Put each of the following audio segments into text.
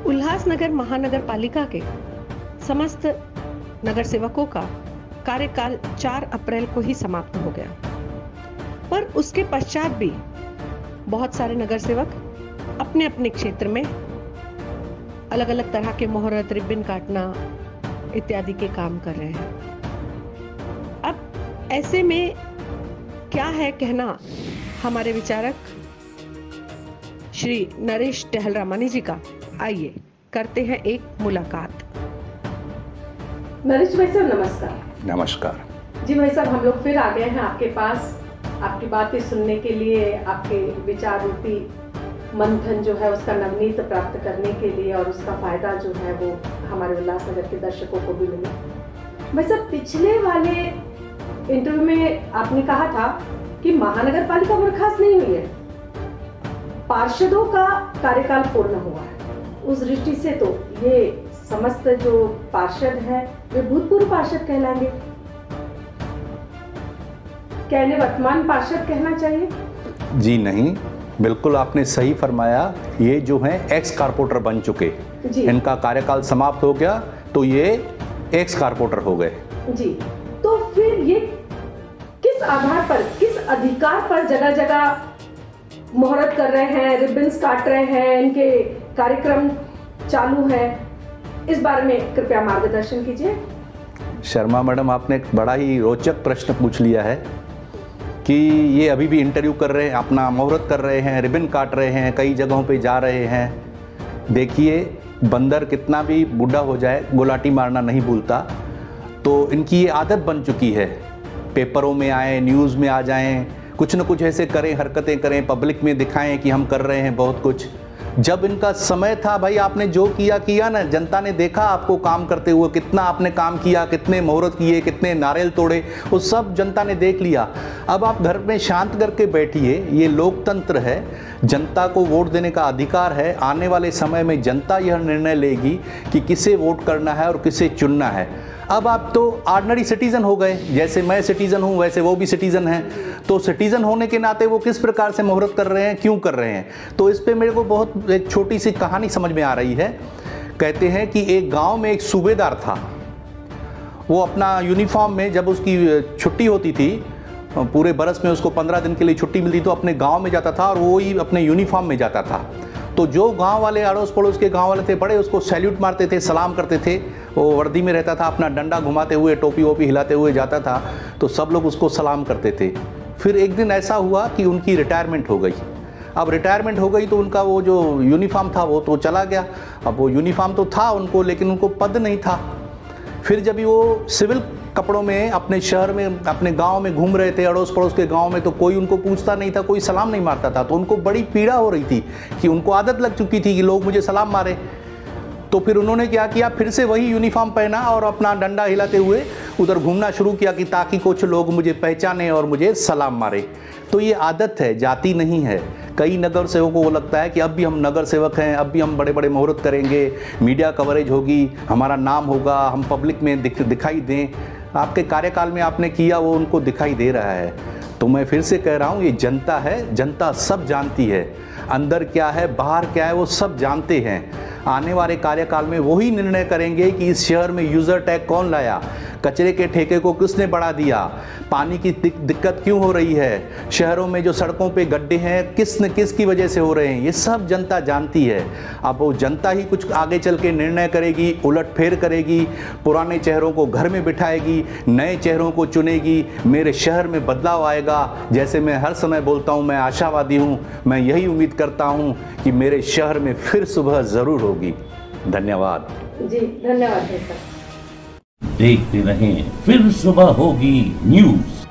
उल्लासनगर महानगर पालिका के समस्त नगर सेवकों का कार्यकाल 4 अप्रैल को ही समाप्त हो गया, पर उसके पश्चात भी बहुत सारे नगर सेवक अपने अपने क्षेत्र में अलग अलग तरह के मुहूर्त, रिबन काटना इत्यादि के काम कर रहे हैं। अब ऐसे में क्या है कहना हमारे विचारक श्री नरेश टहलरामानी जी का। आइए करते हैं एक मुलाकात। नरेश भाई साहब नमस्कार। नमस्कार जी भाई साहब, हम लोग फिर आ गए हैं आपके पास आपकी बातें सुनने के लिए, आपके विचार रूपी मंथन जो है उसका नवनीत प्राप्त करने के लिए और उसका फायदा जो है वो हमारे उल्लासनगर के दर्शकों को भी मिले। भाई साहब, पिछले वाले इंटरव्यू में आपने कहा था कि महानगर पालिका बर्खास्त नहीं हुई है, पार्षदों का कार्यकाल पूर्ण हुआ है। उस दृष्टि से तो ये समस्त जो पार्षद है वे भूतपूर्व पार्षद कहलाएंगे, क्या इन्हें वर्तमान पार्षद कहना चाहिए? जी नहीं, बिल्कुल आपने सही फरमाया। ये जो हैं एक्स कारपोरेटर बन चुके, इनका कार्यकाल समाप्त हो गया तो ये एक्स कारपोरेटर हो गए। जी, तो फिर ये किस आधार पर, किस अधिकार पर जगह जगह मुहूर्त कर रहे हैं, रिबन्स काट रहे हैं, इनके कार्यक्रम चालू है, इस बारे में कृपया मार्गदर्शन कीजिए। शर्मा मैडम, आपने एक बड़ा ही रोचक प्रश्न पूछ लिया है कि ये अभी भी इंटरव्यू कर रहे हैं, अपना मुहूर्त कर रहे हैं, रिबन काट रहे हैं, कई जगहों पे जा रहे हैं। देखिए, बंदर कितना भी बूढ़ा हो जाए गुलाटी मारना नहीं भूलता, तो इनकी ये आदत बन चुकी है। पेपरों में आए, न्यूज़ में आ जाएं, कुछ न कुछ ऐसे करें, हरकतें करें, पब्लिक में दिखाएं कि हम कर रहे हैं बहुत कुछ। जब इनका समय था, भाई आपने जो किया ना, जनता ने देखा आपको काम करते हुए, कितना आपने काम किया, कितने मुहूर्त किए, कितने नारियल तोड़े, वो सब जनता ने देख लिया। अब आप घर में शांत करके बैठिए, ये लोकतंत्र है, जनता को वोट देने का अधिकार है। आने वाले समय में जनता यह निर्णय लेगी कि किसे वोट करना है और किसे चुनना है। अब आप तो ऑर्डिनरी सिटीज़न हो गए, जैसे मैं सिटीज़न हूँ वैसे वो भी सिटीज़न हैं, तो सिटीज़न होने के नाते वो किस प्रकार से मुहूर्त कर रहे हैं, क्यों कर रहे हैं, तो इस पे मेरे को बहुत एक छोटी सी कहानी समझ में आ रही है। कहते हैं कि एक गांव में एक सूबेदार था, वो अपना यूनिफॉर्म में, जब उसकी छुट्टी होती थी, पूरे बरस में उसको 15 दिन के लिए छुट्टी मिलती, तो अपने गाँव में जाता था और वो ही अपने यूनिफॉर्म में जाता था। तो जो गांव वाले, अड़ोस पड़ोस के गांव वाले थे, बड़े उसको सैल्यूट मारते थे, सलाम करते थे। वो वर्दी में रहता था, अपना डंडा घुमाते हुए, टोपी वोपी हिलाते हुए जाता था, तो सब लोग उसको सलाम करते थे। फिर एक दिन ऐसा हुआ कि उनकी रिटायरमेंट हो गई। अब रिटायरमेंट हो गई तो उनका वो जो यूनिफॉर्म था वो तो चला गया। अब वो यूनिफॉर्म तो था उनको, लेकिन उनको पद नहीं था। फिर जब वो सिविल कपड़ों में अपने शहर में, अपने गांव में घूम रहे थे, अड़ोस पड़ोस के गांव में, तो कोई उनको पूछता नहीं था, कोई सलाम नहीं मारता था। तो उनको बड़ी पीड़ा हो रही थी कि उनको आदत लग चुकी थी कि लोग मुझे सलाम मारे। तो फिर उन्होंने क्या किया, फिर से वही यूनिफॉर्म पहना और अपना डंडा हिलाते हुए उधर घूमना शुरू किया कि ताकि कुछ लोग मुझे पहचाने और मुझे सलाम मारे। तो ये आदत है, जाति नहीं है। कई नगर सेवकों को लगता है कि अब भी हम नगर सेवक हैं, अब भी हम बड़े बड़े मुहूर्त करेंगे, मीडिया कवरेज होगी, हमारा नाम होगा, हम पब्लिक में दिखाई दें। आपके कार्यकाल में आपने किया वो उनको दिखाई दे रहा है। तो मैं फिर से कह रहा हूँ, ये जनता है, जनता सब जानती है, अंदर क्या है बाहर क्या है वो सब जानते हैं। आने वाले कार्यकाल में वही निर्णय करेंगे कि इस शहर में यूज़र टैग कौन लाया, कचरे के ठेके को किसने बढ़ा दिया, पानी की दिक्कत क्यों हो रही है, शहरों में जो सड़कों पे गड्ढे हैं किसकी वजह से हो रहे हैं, ये सब जनता जानती है। अब वो जनता ही कुछ आगे चल के निर्णय करेगी, उलटफेर करेगी, पुराने चेहरों को घर में बिठाएगी, नए चेहरों को चुनेगी, मेरे शहर में बदलाव आएगा। जैसे मैं हर समय बोलता हूँ, मैं आशावादी हूँ, मैं यही उम्मीद करता हूँ कि मेरे शहर में फिर सुबह ज़रूर होगी। धन्यवाद जी, धन्यवाद सर। देखते रहें फिर सुबह होगी news.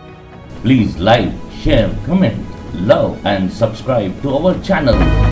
Please like, share, comment, love and subscribe to our channel.